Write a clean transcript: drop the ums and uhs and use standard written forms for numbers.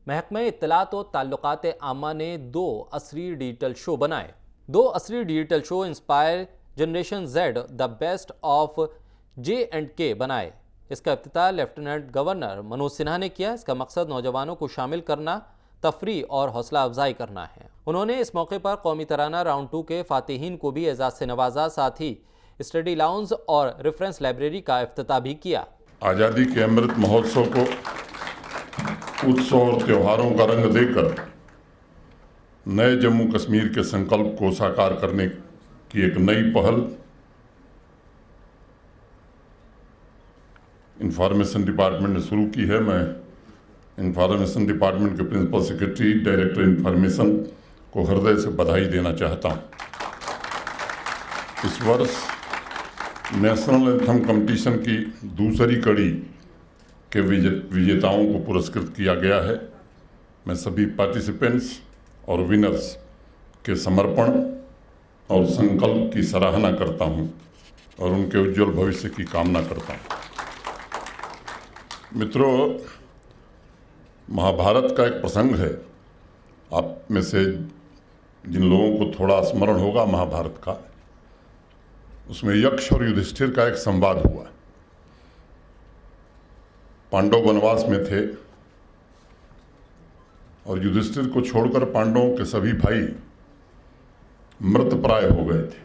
महकमा इत्तलात और ताल्लुकात आमा ने 2 असरी डिजिटल शो बनाए। 2 असरी digital show inspire generation Z the best of J&K बनाए। इसका इफ्तिताह लेफ्टिनेंट गवर्नर मनोज सिन्हा ने किया। इसका मकसद नौजवानों को शामिल करना, तफरी और हौसला अफजाई करना है। उन्होंने इस मौके पर कौमी तराना राउंड 2 के फातिहीन को भी एजाज से नवाजा, साथ ही स्टडी लाउंज और रेफरेंस लाइब्रेरी का इफ्तिताह भी किया। आज़ादी के अमृत महोत्सव को उत्सव और त्योहारों का रंग देकर नए जम्मू कश्मीर के संकल्प को साकार करने की एक नई पहल इंफॉर्मेशन डिपार्टमेंट ने शुरू की है। मैं इंफॉर्मेशन डिपार्टमेंट के प्रिंसिपल सेक्रेटरी, डायरेक्टर इंफॉर्मेशन को हृदय से बधाई देना चाहता हूँ। इस वर्ष नेशनल एंथम कंपटीशन की दूसरी कड़ी के विजेताओं को पुरस्कृत किया गया है। मैं सभी पार्टिसिपेंट्स और विनर्स के समर्पण और संकल्प की सराहना करता हूं और उनके उज्जवल भविष्य की कामना करता हूं। मित्रों, महाभारत का एक प्रसंग है। आप में से जिन लोगों को थोड़ा स्मरण होगा महाभारत का, उसमें यक्ष और युधिष्ठिर का एक संवाद हुआ। पांडव वनवास में थे और युधिष्ठिर को छोड़कर पांडवों के सभी भाई मृतप्राय हो गए थे।